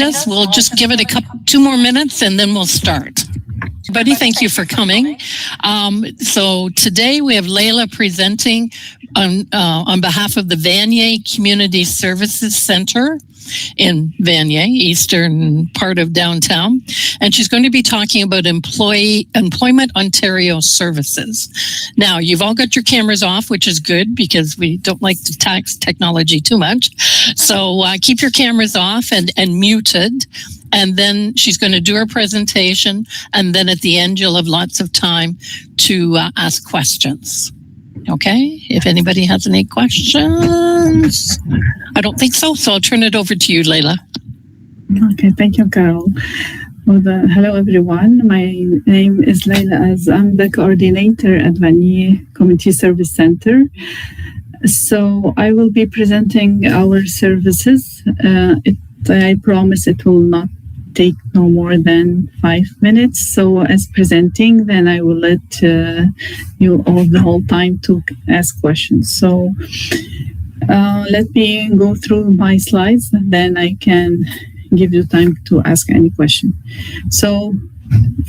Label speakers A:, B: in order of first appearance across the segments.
A: us. We'll just give it two more minutes and then we'll start. Everybody, thank you for coming. So today we have Layla presenting on behalf of the Vanier Community Services Center in Vanier, eastern part of downtown. And she's going to be talking about Employment Ontario services. Now, you've all got your cameras off, which is good because we don't like to tax technology too much. So keep your cameras off and muted. And then she's going to do her presentation. And then at the end, you'll have lots of time to ask questions. Okay, if anybody has any questions. I don't think so, so I'll turn it over to you, Layla.
B: Okay, thank you, Carol. Well, hello, everyone. My name is Layla, as I'm the coordinator at Vanier Community Service Center. So I will be presenting our services. I promise it will not take no more than 5 minutes. So as presenting, then I will let you all the whole time to ask questions. So let me go through my slides, then I can give you time to ask any question. So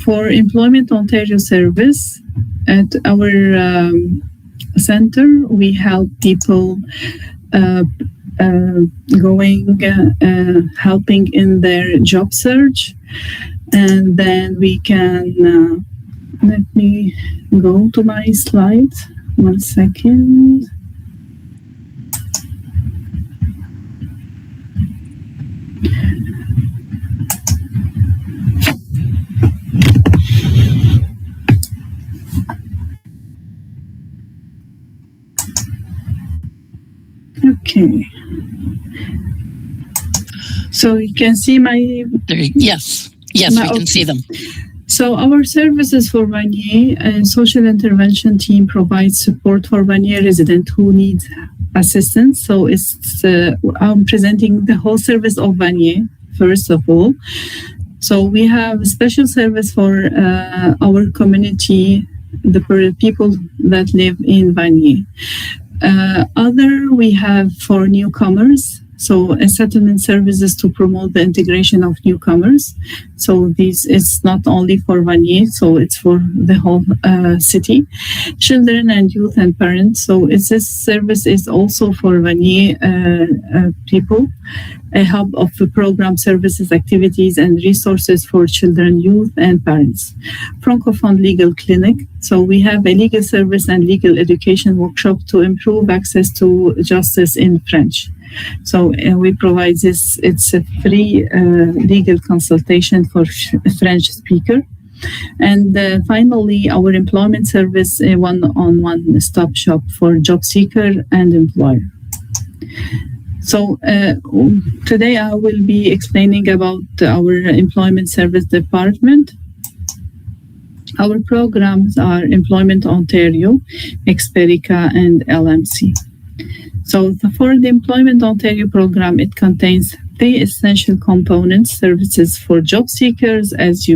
B: for Employment Ontario service, at our center, we help people helping in their job search, and then we can let me go to my slides 1 second. Okay. So you can see my...
A: Yes, we can see them.
B: So our services for Vanier social intervention team provides support for Vanier resident who needs assistance. So I'm presenting the whole service of Vanier, first of all. So we have a special service for our community, the people that live in Vanier. We have for newcomers, so settlement services to promote the integration of newcomers. So this is not only for Vanier, so it's for the whole city. Children and youth and parents. So this service is also for Vanier people. A hub of program services, activities, and resources for children, youth, and parents. Francophone Legal Clinic. So we have a legal service and legal education workshop to improve access to justice in French. So we provide this. It's a free legal consultation for French speaker. And finally, our employment service, a one-on-one stop shop for job seeker and employer. So today I will be explaining about our employment service department. Our programs are Employment Ontario, Experica, and LMC. So for the Employment Ontario program, it contains 3 essential components: services for job seekers, as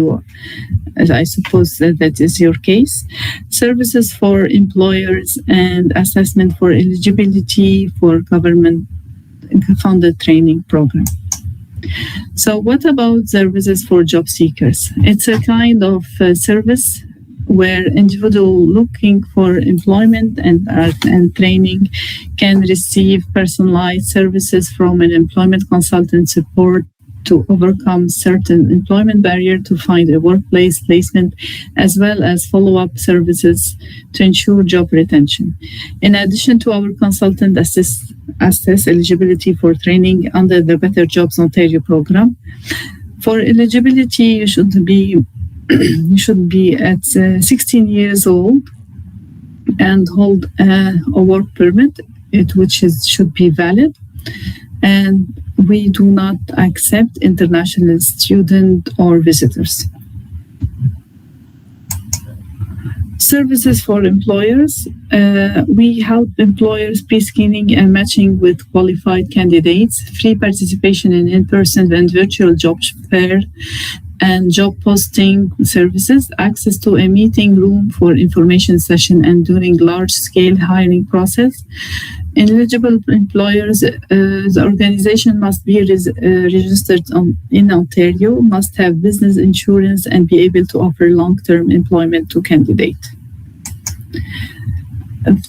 B: I suppose that is your case, services for employers, and assessment for eligibility for government-funded training program. So what about services for job seekers? It's a kind of service where individual looking for employment and training can receive personalized services from an employment consultant support to overcome certain employment barrier to find a workplace placement, as well as follow-up services to ensure job retention. In addition to our consultant assess eligibility for training under the Better Jobs Ontario program. For eligibility, you should be at 16 years old and hold a work permit, which should be valid. And we do not accept international students or visitors. Services for employers. We help employers pre-screening and matching with qualified candidates, free participation in in-person and virtual job fair, and job posting services, access to a meeting room for information session and during large-scale hiring process, eligible employers, the organization must be registered in Ontario, must have business insurance, and be able to offer long-term employment to candidates.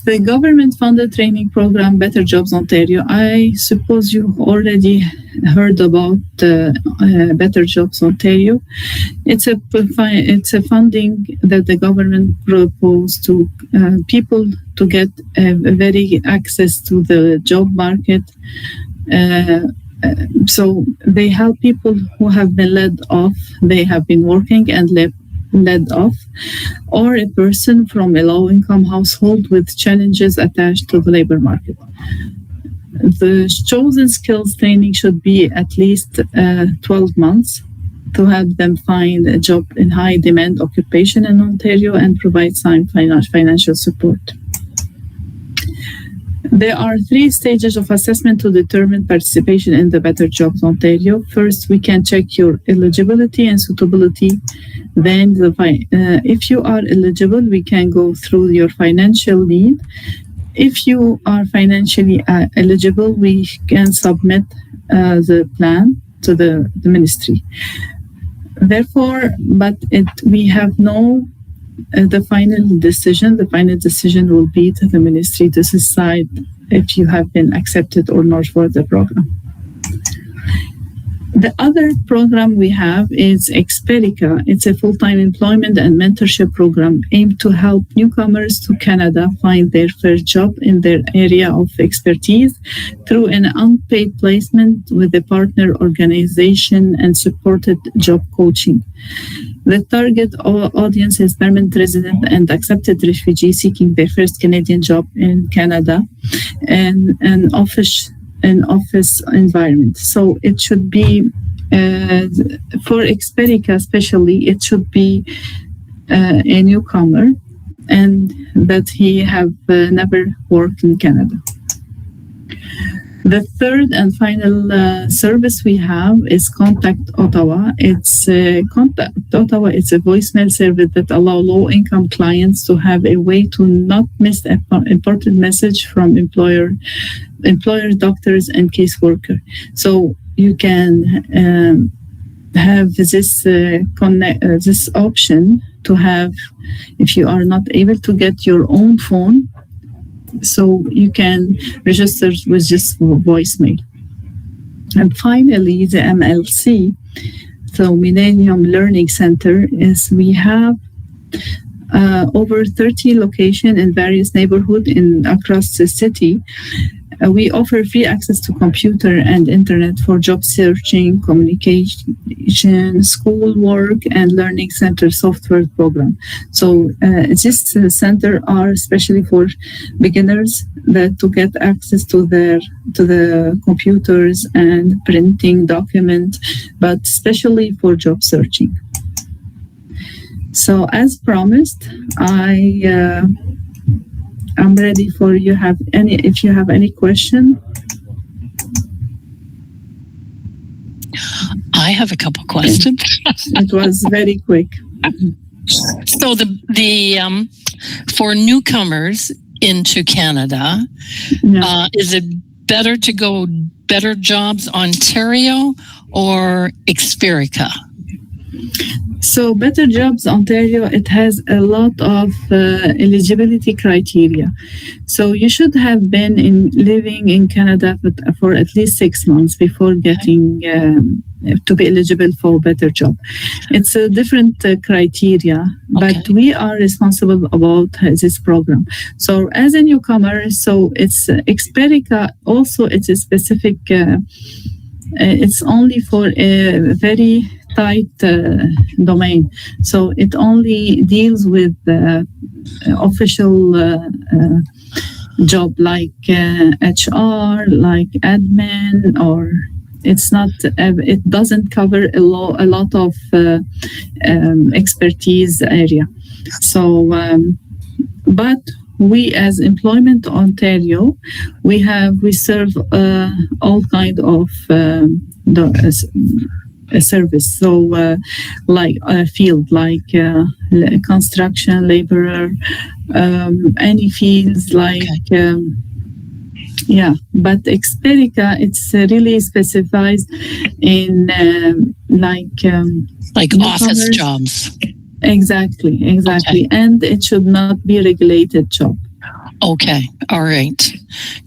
B: The government-funded training program, Better Jobs Ontario, I suppose you already heard about Better Jobs Ontario. It's a funding that the government proposed to people to get very access to the job market. So they help people who have been laid off. They have been working and laid off, or a person from a low-income household with challenges attached to the labor market. The chosen skills training should be at least 12 months to help them find a job in high-demand occupation in Ontario and provide some financial support. There are 3 stages of assessment to determine participation in the Better Jobs Ontario. First, we can check your eligibility and suitability. Then, if you are eligible, we can go through your financial need. If you are financially eligible, we can submit the plan to the ministry. Therefore, we have no the final decision. The final decision will be to the ministry to decide if you have been accepted or not for the program. The other program we have is Experica. It's a full-time employment and mentorship program aimed to help newcomers to Canada find their first job in their area of expertise through an unpaid placement with a partner organization and supported job coaching. The target audience is permanent resident and accepted refugees seeking their first Canadian job in Canada and an office environment. So it should be, for Experica especially, it should be a newcomer and that he have never worked in Canada. The third and final service we have is Contact Ottawa. It's Contact Ottawa. It's a voicemail service that allows low-income clients to have a way to not miss an important message from employers, doctors, and caseworker. So you can have this option to have, if you are not able to get your own phone, so you can register with just voicemail. And finally, the MLC, so Millennium Learning Center, is we have over 30 locations in various neighborhoods across the city. We offer free access to computer and internet for job searching, communication, schoolwork, and learning center software program. So this center are especially for beginners to get access to the computers and printing documents, but especially for job searching. So as promised, I'm ready for you. If you have any question.
A: I have a couple questions.
B: It was very quick.
A: So the for newcomers into Canada, is it better to go Better Jobs Ontario or Experica?
B: So Better Jobs Ontario, it has a lot of eligibility criteria. So you should have been living in Canada for at least 6 months before getting to be eligible for Better Job. It's a different criteria, but we are responsible about this program. So as a newcomer, so it's Experica. Also, it's a specific. It's only for a very tight domain. So it only deals with official job like HR, like admin, or it's not. It doesn't cover a lot of expertise area. So, but we as Employment Ontario, we serve all kind of service. So like a field like construction, laborer, any fields like Yeah, but Experica, it's really specified in
A: Like office
B: newcomers.
A: jobs.
B: Exactly.
A: Okay.
B: And it should not be regulated job.
A: Okay. All right.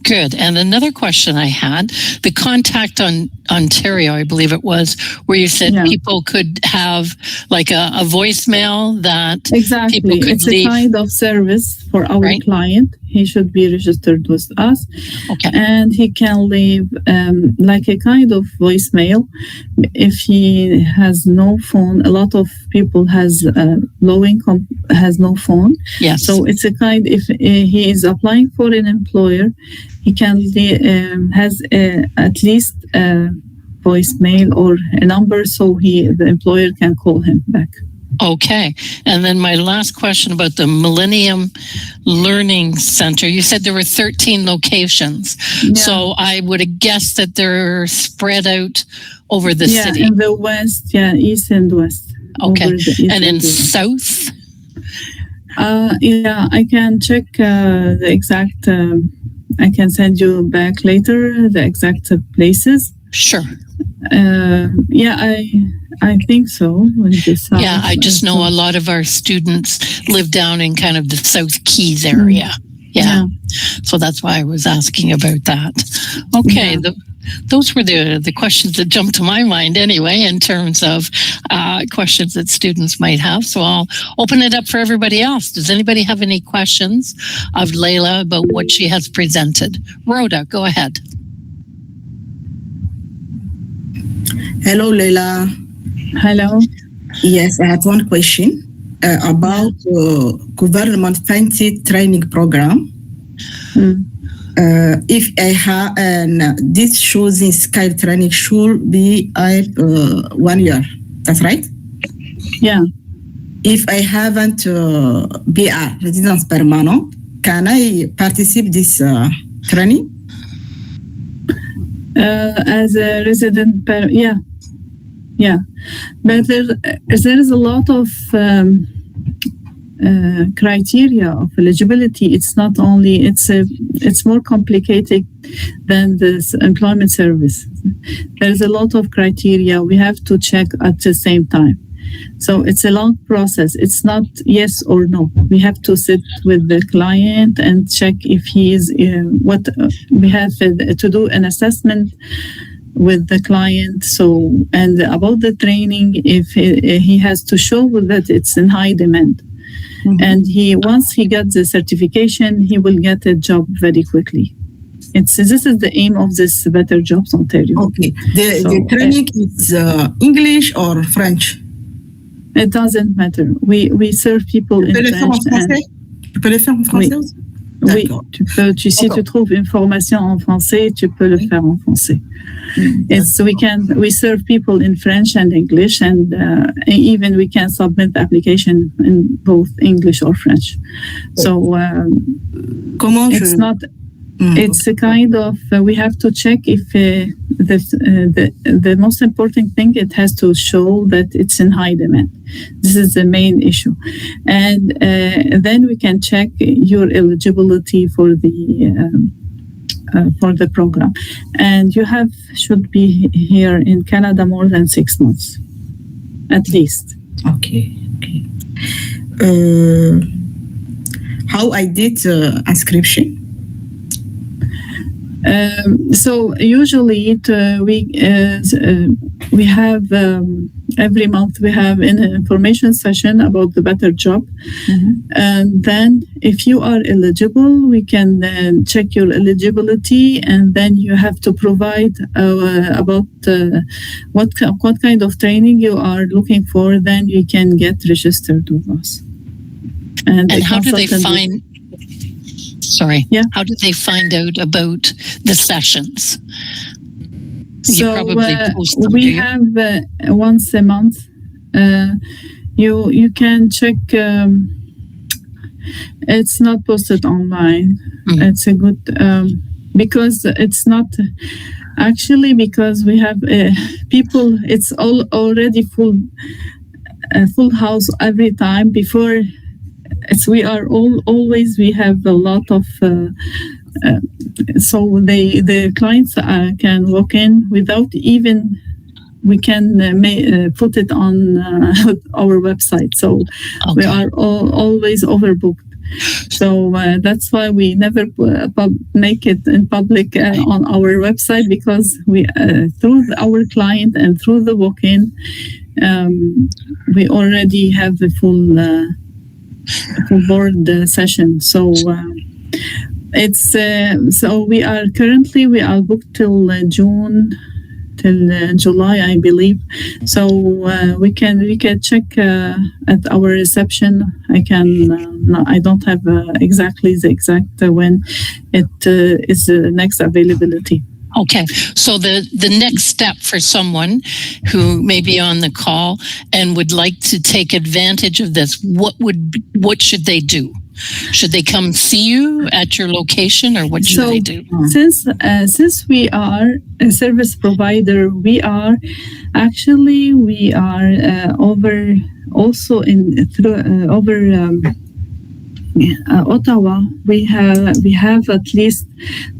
A: Good. And another question I had, the Contact on Ontario, I believe it was, where you said people could have like a voicemail that
B: exactly.
A: people could
B: it's
A: leave.
B: A kind of service for our client. He should be registered with us.
A: Okay.
B: And he can leave like a kind of voicemail if he has no phone. A lot of people has low income, has no phone.
A: Yes.
B: So it's a kind, if he is applying for an employer, he can has at least a voicemail or a number so the employer can call him back.
A: Okay. And then my last question about the Millennium Learning Center. You said there were 13 locations. Yeah. So I would have guessed that they're spread out over the city.
B: Yeah, in the west, east and west.
A: Okay. And in south?
B: Yeah, I can check the exact, I can send you back later the exact places.
A: Sure.
B: I think so.
A: Yeah, I just know a lot of our students live down in kind of the South Keys area. Yeah. So that's why I was asking about that. Okay. Yeah. Those were the questions that jumped to my mind anyway, in terms of questions that students might have. So I'll open it up for everybody else. Does anybody have any questions of Layla about what she has presented? Rhoda, go ahead.
C: Hello, Layla.
B: Hello.
C: Yes, I have one question about government-funded training program. If I have this choosing skill training should be 1 year. That's right?
B: Yeah.
C: If I haven't BR, residence permanent, can I participate this training?
B: As a resident, yeah. But there is a lot of criteria of eligibility. It's not only, it's more complicated than this employment service. There's a lot of criteria we have to check at the same time. So it's a long process. It's not yes or no. We have to sit with the client and check if he is we have to do an assessment with the client. So, and about the training, if he has to show that it's in high demand. Mm-hmm. And once he gets the certification, he will get a job very quickly. This is the aim of this Better Jobs Ontario.
C: Okay. The training is English or French?
B: It doesn't matter. We serve people in French.
C: Tu peux le faire en français aussi?
B: Oui, si tu trouves une formation en français, tu peux le faire en français. We serve people in French and English, and even we can submit the application in both English or French. So it's not. It's a kind of we have to check if the most important thing, it has to show that it's in high demand. This is the main issue, and then we can check your eligibility for the program. And you should be here in Canada more than 6 months, at least.
C: Okay. How I did inscription?
B: So usually we have every month we have an information session about the Better Job, and then if you are eligible, we can check your eligibility, and then you have to provide about what kind of training you are looking for. Then you can get registered with us.
A: And how do they find? Sorry. Yeah. How do they find out about the sessions?
B: So we have once a month. You can check. It's not posted online. It's a good because it's not actually because we have people. It's already full house every time before. We have a lot of so the clients can walk in without even. We can put it on our website. So we are always overbooked. So that's why we never make it in public on our website, because we through our client and through the walk-in, we already have the full board session. So it's so we are booked till June. Till July, I believe. So we can check at our reception. I don't have exactly the exact when it is the next availability.
A: Okay, so the next step for someone who may be on the call and would like to take advantage of this, what should they do? Should they come see you at your location, or what should they do?
B: Since we are a service provider, we are over also over Ottawa. We have at least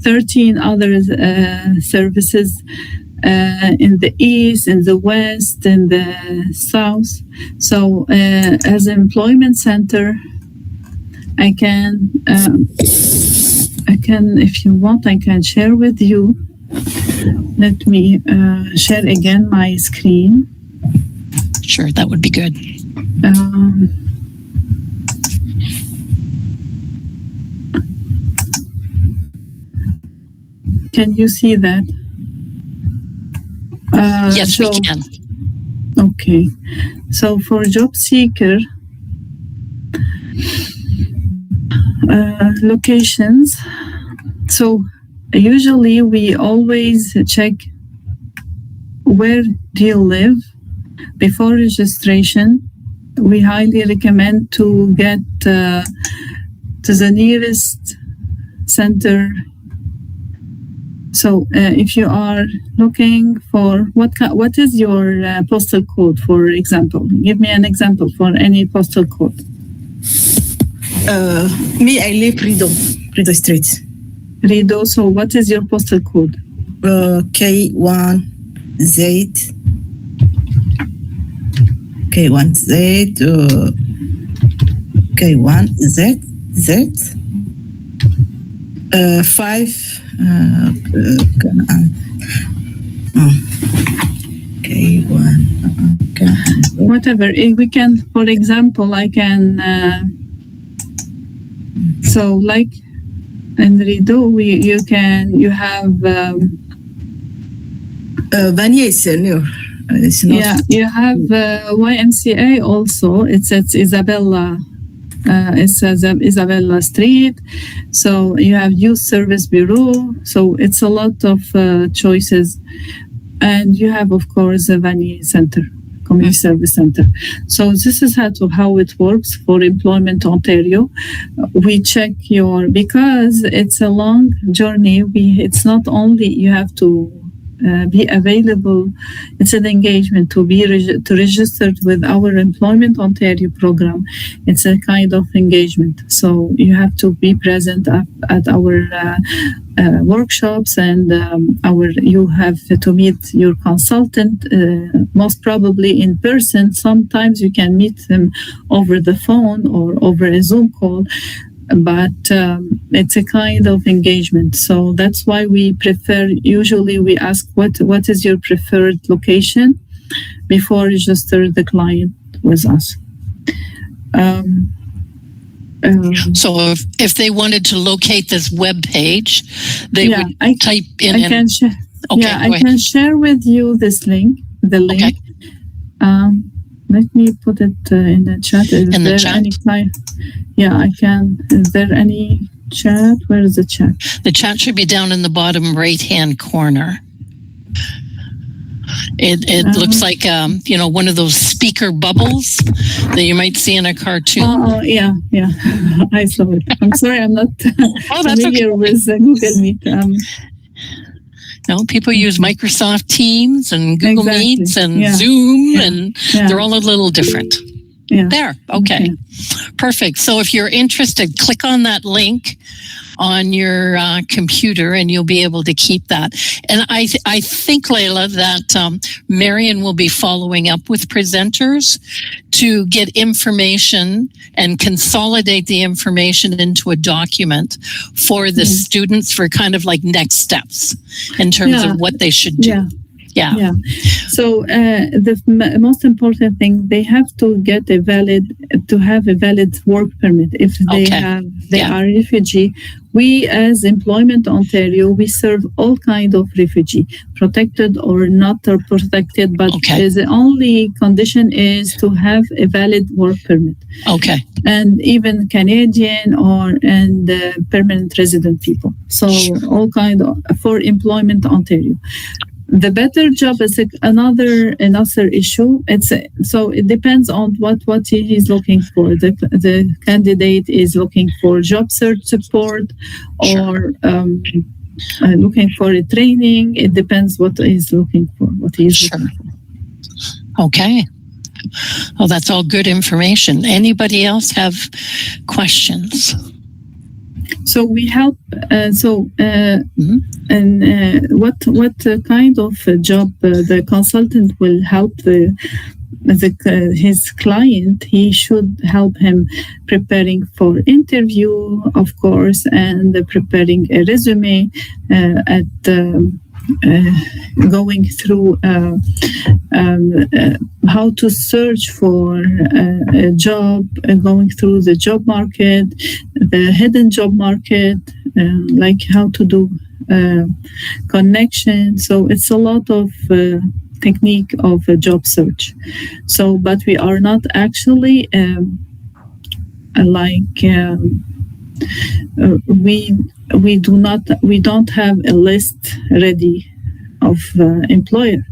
B: 13 other services in the east, in the west, in the south. So as an employment center, I can, if you want, I can share with you. Let me share again my screen.
A: Sure, that would be good.
B: Can you see that?
A: Yes, we can.
B: Okay. So for job seeker, locations. So usually we always check where do you live before registration. We highly recommend to get to the nearest center. So if you are looking for what is your postal code, for example? Give me an example for any postal code.
C: Me, I live Rideau Street.
B: Rideau, so what is your postal code?
C: K1Z. K1Z. K1Z. Z. 5. K1.
B: Whatever. We can, for example, I can. So, like in Rideau, you have
C: Vanier is new.
B: Yeah, you have YMCA also. It's at Isabella. It's Isabella Street. So you have Youth Service Bureau. So it's a lot of choices, and you have, of course, the Vanier Center. Community Service Center. So this is how it works for Employment Ontario. We check because it's a long journey. It's not only you have to be available. It's an engagement to register with our Employment Ontario program. It's a kind of engagement. So you have to be present at our workshops, and you have to meet your consultant, most probably in person. Sometimes you can meet them over the phone or over a Zoom call, but it's a kind of engagement. So that's why we prefer, usually we ask what is your preferred location before register the client with us.
A: So if they wanted to locate this web page, they would type in.
B: I can share with you this link. The link.
A: Okay.
B: Let me put it in the chat. I can. Is there any chat? Where is the chat?
A: The chat should be down in the bottom right-hand corner. It looks like one of those speaker bubbles that you might see in a cartoon.
B: Oh yeah, I saw it. I'm sorry, I'm not familiar with Google Meet.
A: No, people use Microsoft Teams and Google Meets and Zoom, and they're all a little different.
B: Yeah.
A: There. Okay. Perfect. So if you're interested, click on that link on your computer and you'll be able to keep that. And I think, Layla, that Marion will be following up with presenters to get information and consolidate the information into a document for the students for kind of like next steps in terms of what they should do. Yeah.
B: So the most important thing, they have to have a valid work permit. If they are refugee, we as Employment Ontario, we serve all kind of refugee, protected or not protected, but the only condition is to have a valid work permit.
A: Okay.
B: And even Canadian and permanent resident people. So all kind of for Employment Ontario. The better job is another issue. So it depends on what he is looking for. The candidate is looking for job search support or looking for a training. It depends what he's looking for. Looking for.
A: Okay. Oh, that's all good information. Anybody else have questions?
B: So we help. What kind of job the consultant will help his client? He should help him preparing for interview, of course, and preparing a resume going through how to search for a job, going through the job market, the hidden job market, like how to do connection. So it's a lot of technique of a job search. So, but we are not actually we don't have a list ready of employer.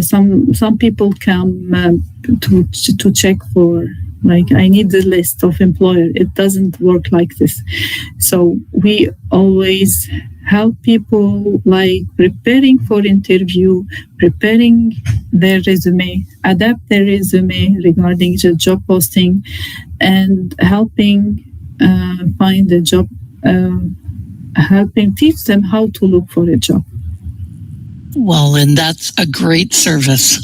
B: Some people come to check for, like, I need the list of employer. It doesn't work like this. So we always help people like preparing for interview, preparing their resume, adapt their resume regarding the job posting, and helping find a job, helping teach them how to look for a job.
A: Well, and that's a great service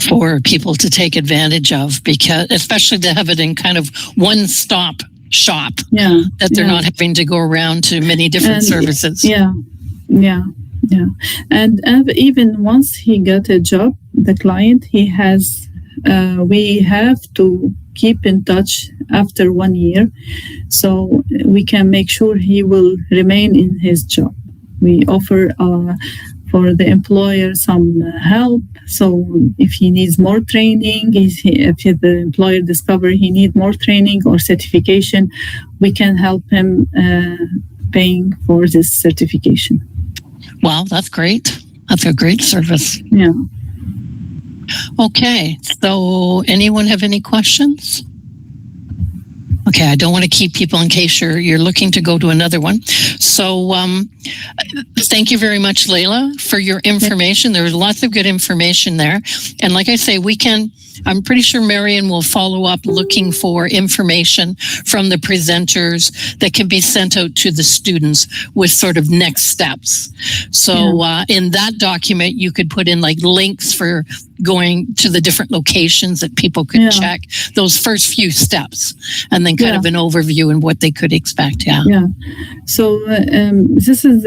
A: for people to take advantage of, because especially to have it in kind of one-stop shop, that they're not having to go around to many different services.
B: And even once he got a job, the client, we have to keep in touch after 1 year, so we can make sure he will remain in his job. We offer for the employer some help. So if he needs more training, if the employer discover he needs more training or certification, we can help him paying for this certification.
A: Wow, that's great. That's a great service.
B: Yeah.
A: Okay, so anyone have any questions? Okay, I don't want to keep people in case you're looking to go to another one. So thank you very much, Layla, for your information. There's lots of good information there. And like I say, I'm pretty sure Marion will follow up looking for information from the presenters that can be sent out to the students with sort of next steps. So in that document, you could put in like links for going to the different locations that people could check, those first few steps, and then kind of an overview and what they could expect.
B: So this is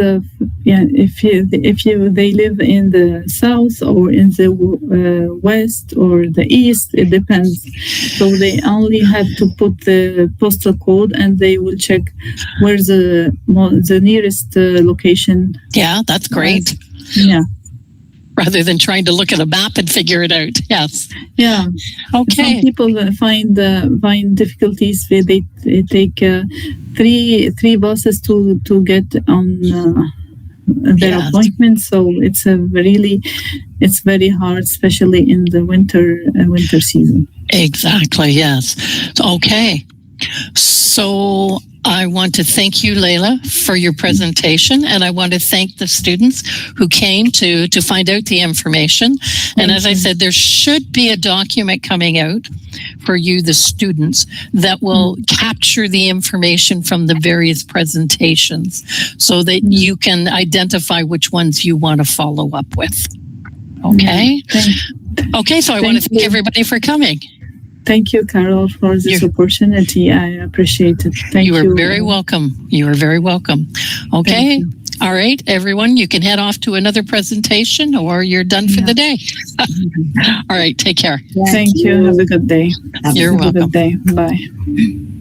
B: if they live in the south or in the west or the east, it depends. So they only have to put the postal code, and they will check where's the nearest location.
A: Yeah, that's great. Rather than trying to look at a map and figure it out. Yes.
B: Yeah.
A: Okay.
B: Some people find difficulties where they take three buses to get on their appointment. So it's very hard, especially in the winter season.
A: Exactly. Yes. Okay. So I want to thank you, Layla, for your presentation, and I want to thank the students who came to find out the information. And as I said, there should be a document coming out for you, the students, that will capture the information from the various presentations so that you can identify which ones you want to follow up with. Okay? Okay, so I want to thank everybody for coming.
B: Thank you, Carol, for this opportunity. I appreciate it. Thank you.
A: You are very welcome. You are very welcome. Okay. All right, everyone, you can head off to another presentation or you're done for the day. All right, take care.
B: Thank you. Have a good day.
A: You're welcome.
B: Have a good day. Bye.